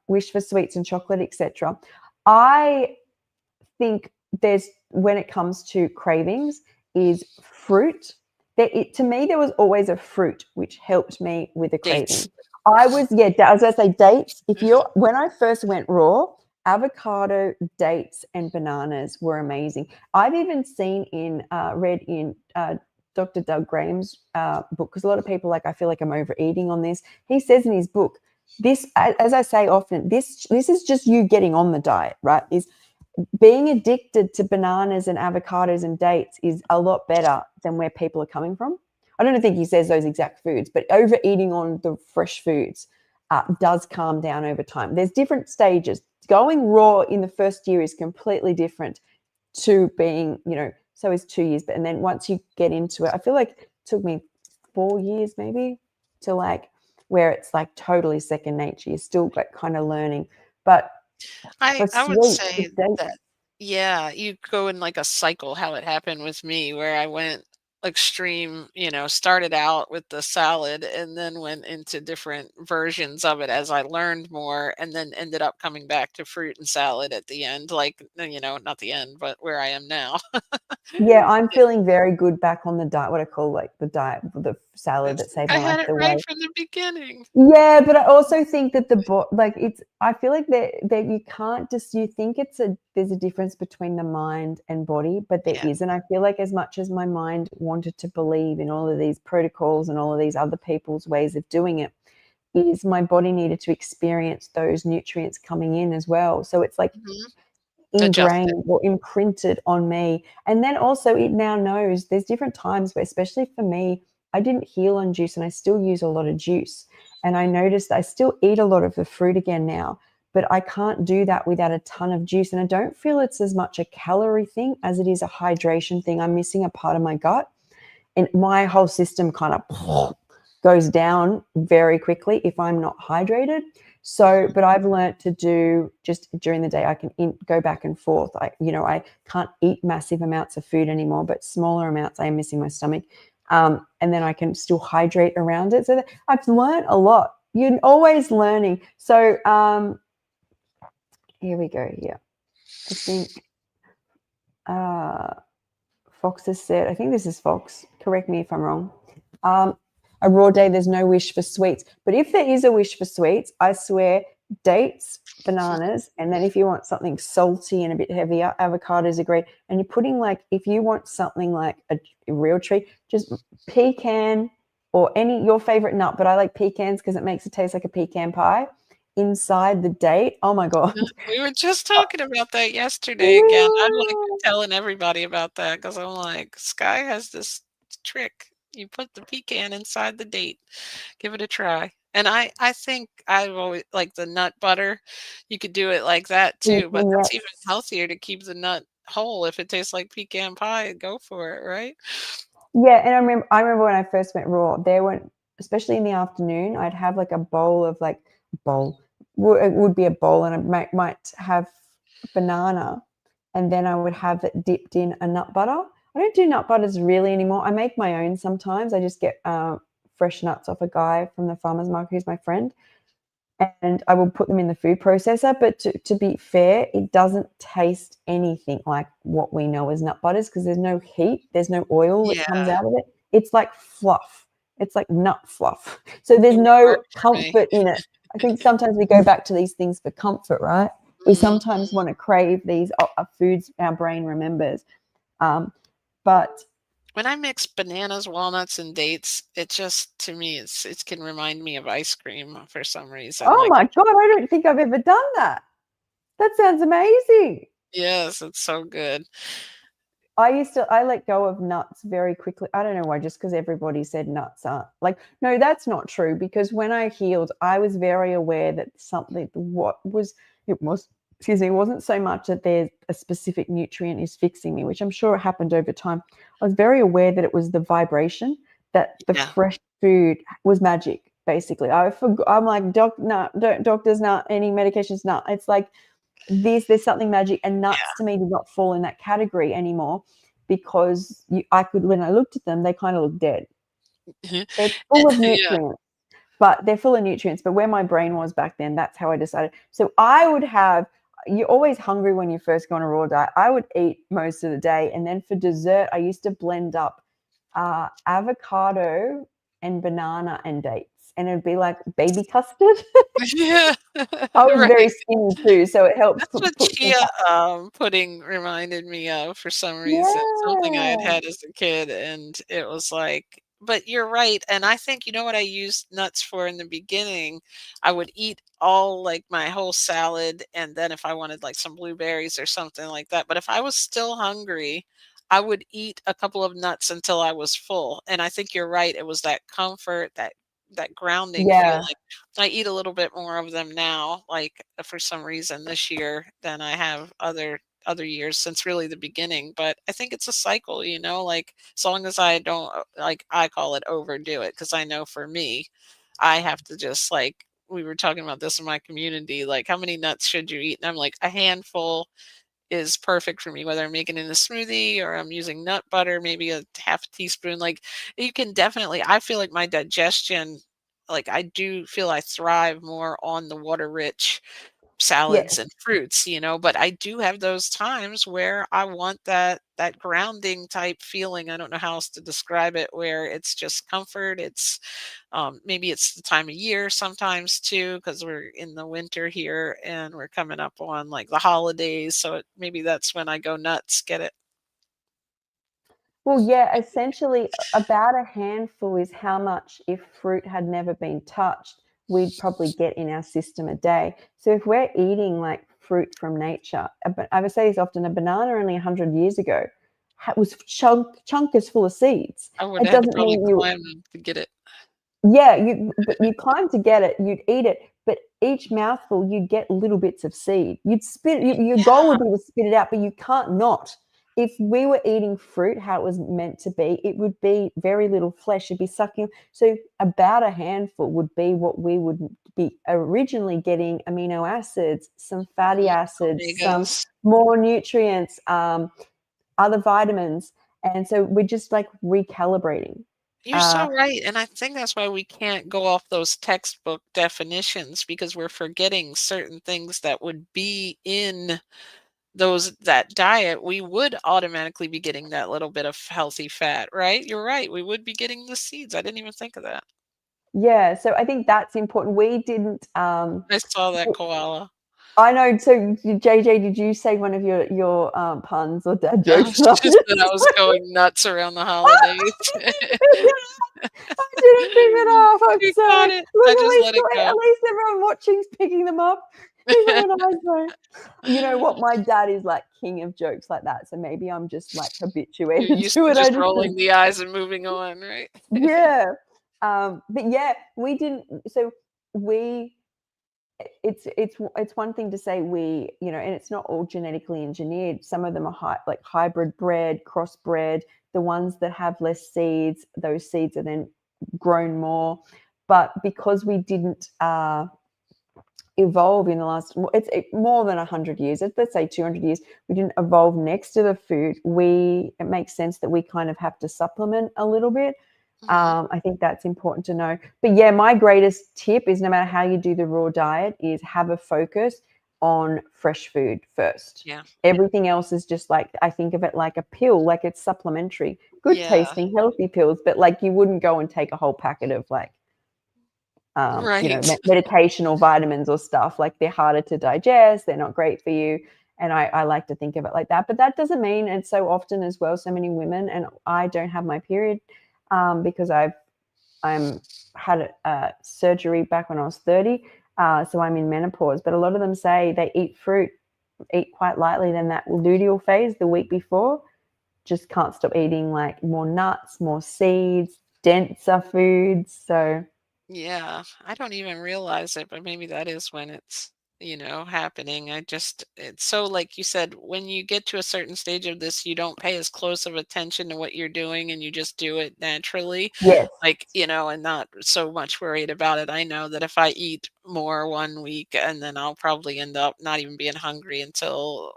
wish for sweets and chocolate, etc. I think when it comes to cravings, is fruit. To me, there was always a fruit which helped me with a Dates. craving. I was gonna say dates. Mhm. When I first went raw, avocado, dates, and bananas were amazing. I've even read in Dr. Doug Graham's book, because a lot of people I feel like I'm overeating on this. He says in his book, this, as I say often, this is just you getting on the diet, right? Is being addicted to bananas and avocados and dates is a lot better than where people are coming from. I don't think he says those exact foods, but overeating on the fresh foods does calm down over time. There's different stages. Going raw in the first year is completely different to being, so is 2 years. And then once you get into it, I feel like it took me 4 years maybe to where it's totally second nature. You're still kind of learning. But for I would sweets, say with dates, that, yeah, you go in like a cycle, how it happened with me, where I went extreme, started out with the salad and then went into different versions of it as I learned more, and then ended up coming back to fruit and salad at the end, like, not the end, but where I am now. yeah, I'm feeling very good back on the diet, what I call the diet, the salad It's that like saved I my had life, it the right way. from the beginning. Yeah, but I also think that I feel like that you can't just, you think there's a difference between the mind and body, but there Yeah. is. And I feel like as much as my mind wanted to believe in all of these protocols and all of these other people's ways of doing it, is my body needed to experience those nutrients coming in as well. So it's like Mhm. Adjust it. ingrained or imprinted on me. And then also it now knows there's different times where, especially for me, I didn't heal on juice and I still use a lot of juice. And I noticed I still eat a lot of the fruit again now, but I can't do that without a ton of juice. And I don't feel it's as much a calorie thing as it is a hydration thing. I'm missing a part of my gut, and my whole system kind of goes down very quickly if I'm not hydrated. So, Mhm. but I've learned to do just during the day, I can go back and forth. I can't eat massive amounts of food anymore, but smaller amounts I am missing my stomach. And then I can still hydrate around it. So I've learned a lot. You're always learning. So here we go. Yeah. I think uh, Fox has said, I think this is Fox. Correct me if I'm wrong. Um, a raw day, there's no wish for sweets. But if there is a wish for sweets, I swear dates, bananas, and then if you want something salty and a bit heavier, avocados are great. And you're putting if you want something like a real treat, just pecan or your favorite nut. But I like pecans because it makes it taste like a pecan pie inside the date. Oh my God. We were just talking about that yesterday again. I'm, like, telling everybody about that because 'cause I'm like, "Skye has this trick. You put the pecan inside the date. Give it a try." And I think I've always like the nut butter, you could do it like that too, but that's even Yes. healthier to keep the nut whole. If it tastes like pecan pie, go for it, right? Yeah, and I remember when I first went raw, there went, especially in the afternoon, I'd have like a bowl of like bowl. It would be a bowl, and I might have banana, and then I would have it dipped in a nut butter. I don't do nut butters really anymore. I make my own sometimes. I just get fresh nuts off a guy from the farmer's market who's my friend, and I will put them in the food processor. But to be fair, it doesn't taste anything like what we know as nut butters because there's no heat, there's no oil that comes Yeah, out of it. It's like fluff. It's like nut fluff. So there's it would no work for me. comfort in it. I think sometimes we go back to these things for comfort, right? We Mhm. sometimes want to crave these foods our brain remembers. Um, but When I mix bananas, walnuts, and dates, it just to me, it can remind me of ice cream for some reason, oh like my God, I don't think I've ever done that. That sounds amazing. yes, it's so good. I let go of nuts very quickly. I don't know why, just because everybody said nuts aren't like, no, that's not true. Because when I healed, I was very aware that something, it was, excuse me, it wasn't so much that there's a specific nutrient is fixing me, which I'm sure it happened over time. I was very aware that it was the vibration, that the Yeah, fresh food was magic, basically. I'm like, no, don't, doctors, not any medications, not. It's like, there's something magic, and nuts to me did not fall in that category anymore because I could, when I looked at them, they kind of look dead. yeah. They're full of Yeah. nutrients, but they're full of nutrients. But where my brain was back then, that's how I decided. So I would have, you're always hungry when you first go on a raw diet. I would eat most of the day. And then for dessert, I used to blend up avocado and banana and dates. And it'd be like baby custard. Yeah, I was very right. skinny too. So it helps That's what put some chia, fat. pudding reminded me of for some reason, something I had Yeah. had as a kid, and it was like but you're right, and I think you know what I used nuts for in the beginning? I would eat all, like, my whole salad, and then if I wanted, like, some blueberries or something like that, but if I was still hungry, I would eat a couple of nuts until I was full, and I think you're right, it was that comfort, that grounding feeling. Yeah. I eat a little bit more of them now, like, for some reason this year than I have other years since really the beginning, but I think it's a cycle, you know, like, as long as I don't, like, I call it overdo it, because I know for me, I have to just, like we were talking about this in my community, like, "How many nuts should you eat?" And I'm like, "A handful is perfect for me, whether I'm making it in a smoothie or I'm using nut butter, maybe a half a teaspoon." Like you can definitely, I feel like my digestion, like I do feel I thrive more on the water rich salads Yes. and fruits, you know, but I do have those times where I want that grounding type feeling. I don't know how else to describe it, where it's just comfort. It's maybe it's the time of year sometimes too, because we're in the winter here and we're coming up on like the holidays. So maybe that's when I go nuts, get it? Well, yeah, essentially about a handful is how much, if fruit had never been touched, we'd probably get in our system a day. So if we're eating like fruit from nature, I would say this often, a banana only 100 years ago was chunkers full of seeds. I would It have had to doesn't probably mean you, climb them to get it. yeah, but you climb to get it, you'd eat it, but each mouthful you'd get little bits of seed. You'd spit your goal Yeah. would be to spit it out, but you can't not. If we were eating fruit how it was meant to be, it would be very little flesh. You'd be sucking. So about a handful would be what we would be originally getting: amino acids, some fatty Mhm. acids, some Omegas. more nutrients, other vitamins. And so we're just like recalibrating. You're Uh, so right, and I think that's why we can't go off those textbook definitions because we're forgetting certain things that would be in that diet. We would automatically be getting that little bit of healthy fat, right? You're right, we would be getting the seeds. I didn't even think of that. Yeah, so I think that's important. We didn't, I saw that koala. I know, so JJ, did you say one of your puns or dad I jokes was last just that I was going nuts around the holidays. I didn't pick it up, I'm You got sorry. it. Look, I just let it at go. least everyone watching's picking them up. Even when I don't. You know what? My dad is like king of jokes like that, so maybe I'm just like You're habituated used to to it. I just just rolling the eyes and moving on, right? yeah. But yeah, we didn't. So we it's one thing to say we, you know, and it's not all genetically engineered. Some of them are like hybrid bred, crossbred. The ones that have less seeds, those seeds are then grown more. But because we didn't evolve in the last, more than 100 years, let's say 200 years, we didn't evolve next to the food, it makes sense that we kind of have to supplement a little bit. Mhm. I think that's important to know. But yeah, my greatest tip is, no matter how you do the raw diet, is have a focus on fresh food first. Yeah. Everything else is just like, I think of it like a pill, like it's supplementary, good Yeah. tasting, healthy pills, but like you wouldn't go and take a whole packet of like you know, Right. medication or vitamins or stuff. Like, they're harder to digest, they're not great for you. And I like to think of it like that. But that doesn't mean, and so often as well, so many women, and I don't have my period because I'm had surgery back when I was 30. So I'm in menopause. But a lot of them say they eat quite lightly, then that luteal phase the week before, just can't stop eating like more nuts, more seeds, denser foods. So Yeah, I don't even realize it, but maybe that is when it's, happening. It's so, like you said, when you get to a certain stage of this, you don't pay as close of attention to what you're doing and you just do it naturally, yes. like, and not so much worried about it. I know that if I eat more one week and then I'll probably end up not even being hungry until,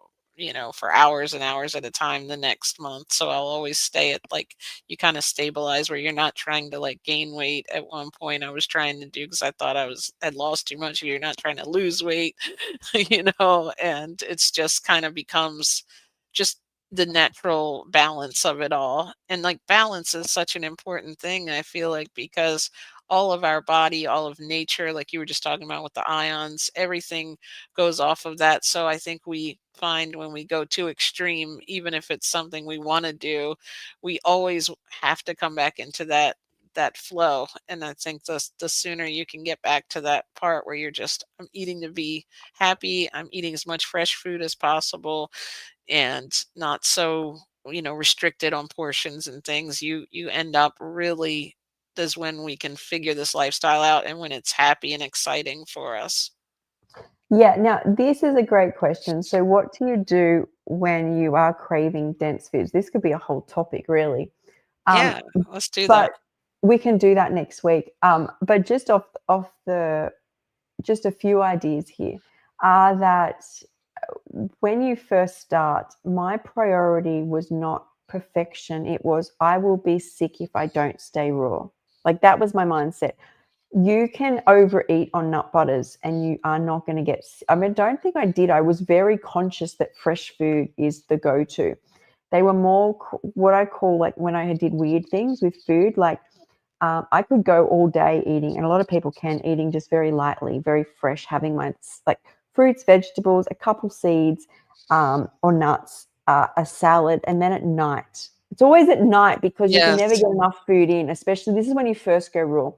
for hours and hours at a time the next month. So I'll always stay at, like, you kind of stabilize where you're not trying to like gain weight. At one point I was trying to do, because I thought had lost too much. You're not trying to lose weight, and it's just kind of becomes just the natural balance of it all. And like, balance is such an important thing, I feel like, because all of our body, all of nature, like you were just talking about with the ions, everything goes off of that. So I think we find when we go too extreme, even if it's something we want to do, we always have to come back into that flow. And I think the sooner you can get back to that part where you're just, I'm eating to be happy, I'm eating as much fresh food as possible, and not so, restricted on portions and things, you end up really, is when we can figure this lifestyle out and when it's happy and exciting for us. Yeah, now this is a great question. So what do you do when you are craving dense foods? This could be a whole topic, really. Um, Yeah, let's do that. but we can do that next week. But just off the just a few ideas here are that when you first start, my priority was not perfection. It was, I will be sick if I don't stay raw. Like, that was my mindset. You can overeat on nut butters and you are not going to get, I mean, I don't think I did. I was very conscious that fresh food is the go-to. They were more what I call, like, when I did weird things with food, like I could go all day eating, and a lot of people can, eating just very lightly, very fresh, having my like fruits, vegetables, a couple seeds, or nuts, a salad, and then at night. It's always at night because you can never Yes. get enough food in, especially this is when you first go raw.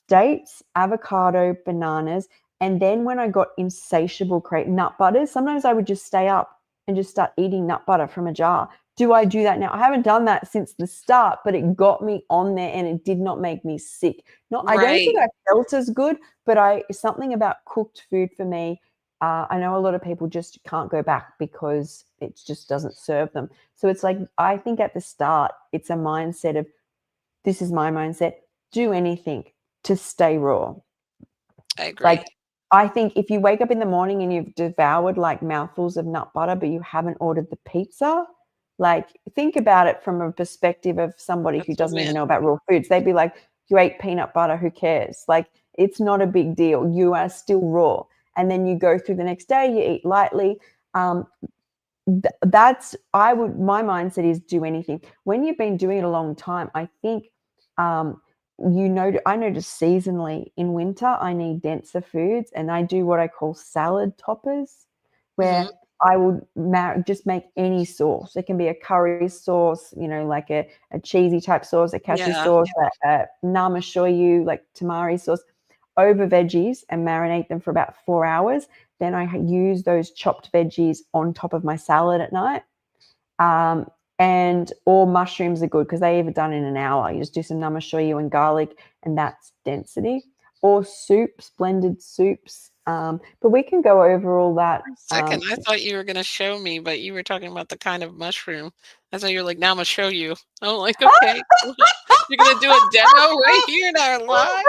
Dates, avocado, bananas, and then when I got insatiable crave nut butters, sometimes I would just stay up and just start eating nut butter from a jar. Do I do that now? I haven't done that since the start, but it got me on there and it did not make me sick. Not, I don't think Right. I felt as good, but something about cooked food for me. I know a lot of people just can't go back because it just doesn't serve them. So it's like, I think at the start, it's a mindset of, this is my mindset, do anything to stay raw. I agree. Like, I think if you wake up in the morning and you've devoured like mouthfuls of nut butter, but you haven't ordered the pizza, like, think about it from a perspective of somebody who That's a doesn't even win. know about raw foods. They'd be like, you ate peanut butter, who cares? Like, it's not a big deal. You are still raw. And then you go through the next day, you eat lightly. Um, my mindset is, do anything. When you've been doing it a long time, I think, um, I notice seasonally in winter, I need denser foods, and I do what I call salad toppers, Mhm. where I would just make any sauce. It can be a curry sauce, like a cheesy type sauce, a cashew Yeah. sauce, a nama shoyu, like tamari sauce, over veggies and marinate them for about 4 hours. Then I use those chopped veggies on top of my salad at night. Um, and or mushrooms are good because they either done in an hour. You just do some namashoyu and garlic, and that's density. Or soups, blended soups. But we can go over all that. For a second, I thought you were gonna show me, but you were talking about the kind of mushroom. I thought you were like, "Now Imma show you." I'm like, "Okay, cool. You're gonna do a demo right here in our live?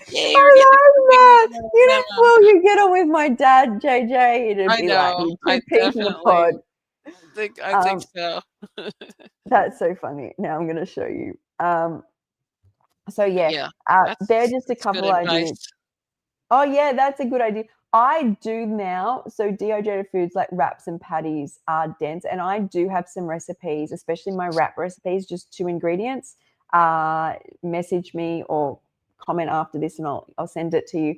Yay, we're I getting a love quick that. You know, demo." well, you get on with my dad, JJ, it'd I be like know, you two I peas in a pod. think Um, so. that's so funny. Now I'm going to show you. So yeah, Yeah, they're just a that's good couple ideas. advice. Oh yeah, that's a good idea. I do now. So dehydrated foods like wraps and patties are dense, and I do have some recipes, especially my wrap recipes, just 2 ingredients. Message me or comment after this, and I'll send it to you.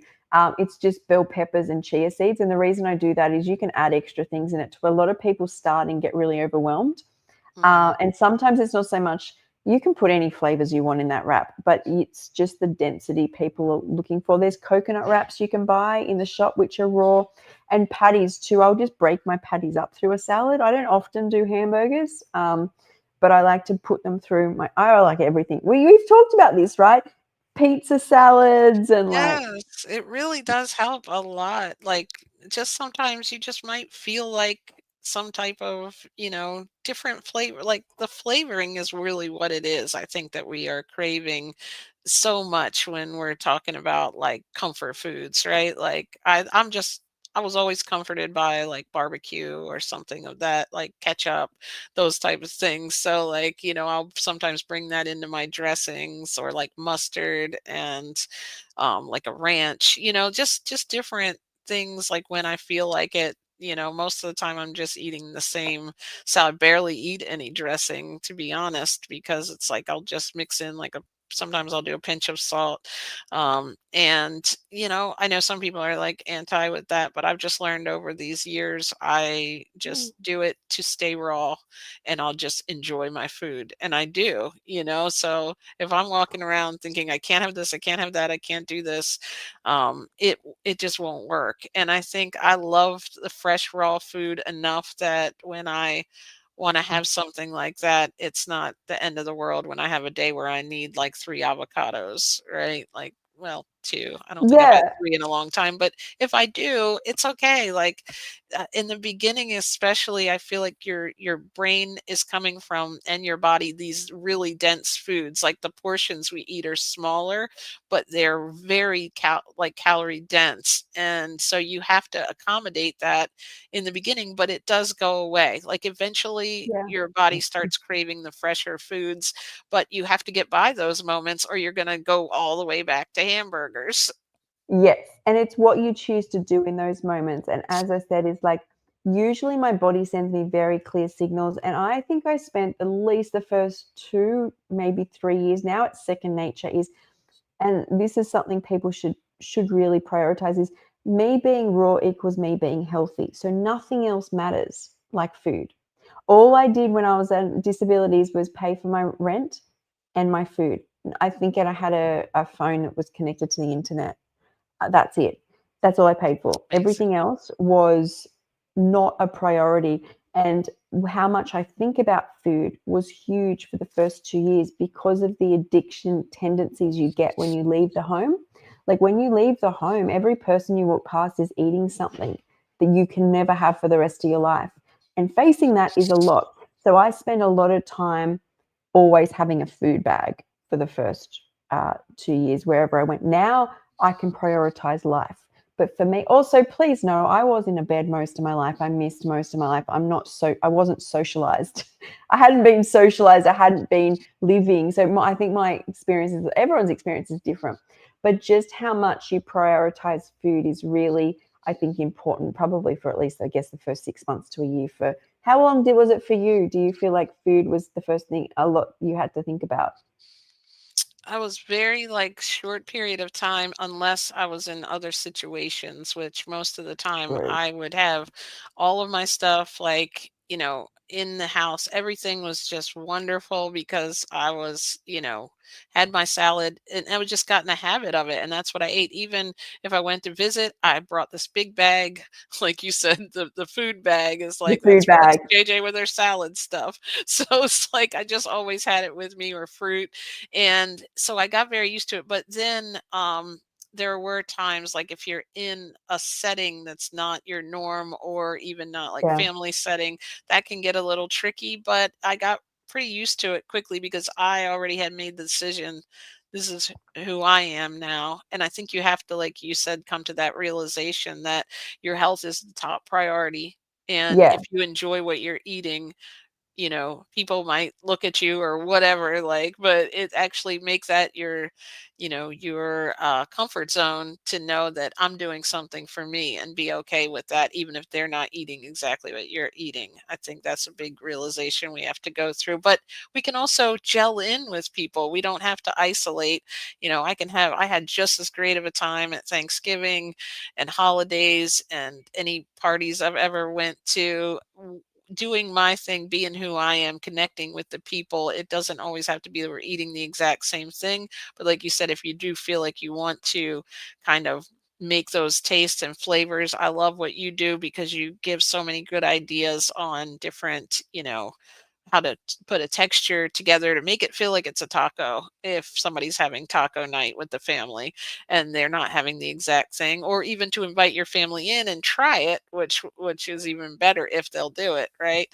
It's just bell peppers and chia seeds, and the reason I do that is you can add extra things in it. To a lot of people start and get really overwhelmed, Mhm. and sometimes it's not so much you can put any flavors you want in that wrap, but it's just the density people are looking for. There's coconut wraps you can buy in the shop, which are raw, and patties too. I'll just break my patties up through a salad. I don't often do hamburgers, but I like to put them through my. I like everything. We've talked about this, right? Pizza salads and like. Yes, it really does help a lot. Like, just sometimes you just might feel like some type of, different flavor. Like, the flavoring is really what it is. I think that we are craving so much when we're talking about like comfort foods, right? Like, I was always comforted by like barbecue or something of that, like ketchup, those type of things. So like, I'll sometimes bring that into my dressings or like mustard and like a ranch, just different things like when I feel like it. Most of the time I'm just eating the same salad, barely eat any dressing, to be honest, because it's like I'll just mix in like sometimes I'll do a pinch of salt. And, I know some people are like anti with that, but I've just learned over these years, I just do it to stay raw and I'll just enjoy my food. And I do, so if I'm walking around thinking I can't have this, I can't have that, I can't do this, it just won't work. And I think I love the fresh raw food enough that when I want to have something like that, it's not the end of the world when I have a day where I need like 3 avocados, right? Like, well, two. I don't think I've had Yeah, 3 in a long time, but if I do, it's okay. Like, in the beginning especially, I feel like your brain is coming from, and your body, these really dense foods. Like, the portions we eat are smaller, but they're very calorie dense, and so you have to accommodate that in the beginning, but it does go away. Like, eventually yeah. your body starts craving the fresher foods, but you have to get by those moments or you're going to go all the way back to hamburgers. Yes, and it's what you choose to do in those moments. And as I said, is like usually my body sends me very clear signals. And I think I spent at least the first 2, maybe 3 years now. It's second nature. And this is something people should really prioritize. Is me being raw equals me being healthy. So nothing else matters like food. All I did when I was at disabilities was pay for my rent and my food. I think, and I had a phone that was connected to the internet. That's it. That's all I paid for. Amazing. Everything else was not a priority. And how much I think about food was huge for the first 2 years because of the addiction tendencies you get when you leave the home. Like when you leave the home, every person you walk past is eating something that you can never have for the rest of your life. And facing that is a lot. So I spend a lot of time always having a food bag for the first 2 years wherever I went. Now I can prioritize life. But for me, also, please know, I was in a bed most of my life. I missed most of my life. I wasn't socialized. I hadn't been socialized. I hadn't been living. So I think my experiences, everyone's experience is different. But just how much you prioritize food is really, I think, important, probably for at least, I guess, the first 6 months to a year. For how long was it for you? Do you feel like food was the first thing a lot you had to think about? I was very like short period of time unless I was in other situations, which most of the time True. I would have all of my stuff like in the house, everything was just wonderful because I was, had my salad and I was just got in the habit of it. And that's what I ate. Even if I went to visit, I brought this big bag. Like you said, the food bag is The like, food that's bag. JJ with her salad stuff. So it's like I just always had it with me or fruit. And so I got very used to it. But then, there were times like if you're in a setting that's not your norm or even not like Yeah. family setting, that can get a little tricky, but I got pretty used to it quickly because I already had made the decision. This is who I am now. And I think you have to, like you said, come to that realization that your health is the top priority. And Yeah. if you enjoy what you're eating, people might look at you or whatever, like, but it actually makes that your comfort zone to know that I'm doing something for me and be okay with that, even if they're not eating exactly what you're eating. I think that's a big realization we have to go through, but we can also gel in with people. We don't have to isolate. I had just as great of a time at Thanksgiving and holidays and any parties I've ever went to doing my thing, being who I am, connecting with the people. It doesn't always have to be that we're eating the exact same thing. But like you said, if you do feel like you want to kind of make those tastes and flavors, I love what you do because you give so many good ideas on different, how to put a texture together to make it feel like it's a taco if somebody's having taco night with the family and they're not having the exact thing, or even to invite your family in and try it, which is even better if they'll do it, right?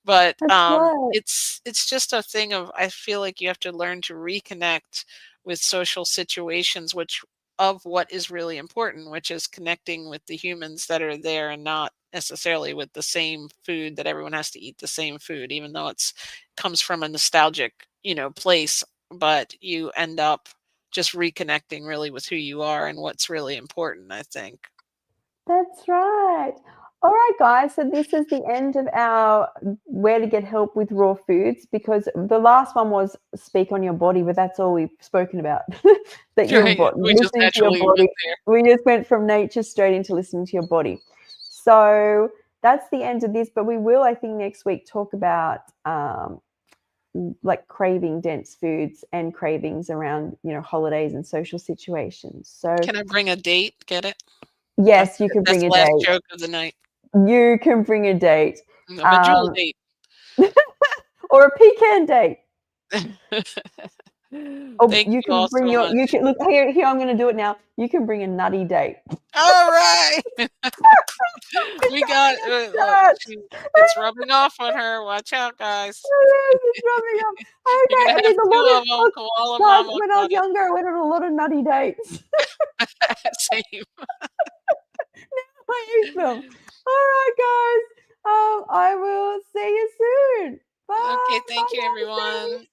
But That's right. it's just a thing of, I feel like you have to learn to reconnect with social situations, which of what is really important, which is connecting with the humans that are there and not necessarily with the same food that everyone has to eat the same food, even though it's comes from a nostalgic, place, but you end up just reconnecting really with who you are and what's really important, I think. That's right. All right, guys. So this is the end of our where to get help with raw foods, because the last one was speak on your body, but that's all we've spoken about. That your Right. body, We just listening to your naturally body. went there. We just went from nature straight into listening to your body. So that's the end of this. But we will, I think, next week talk about like craving dense foods and cravings around holidays and social situations. So Can I bring a date? Get it? yes, you can That's bring the a last date. joke of the night. You can bring a date. A bejeweled date. Or a pecan date. Or Thank you you can all bring so your, much. you can look here, I'm gonna do it now. You can bring a nutty date. All right. We got look, That. it's rubbing off on her. Watch out, guys. It's rubbing up. You're Okay, gonna I have did a two lot of of them. look, Koala guys, Mama when I was got it. younger, I went on a lot of nutty dates. Same. I used them. All right, guys. I will see you soon. Bye. Okay, Bye, thank you, guys. everyone.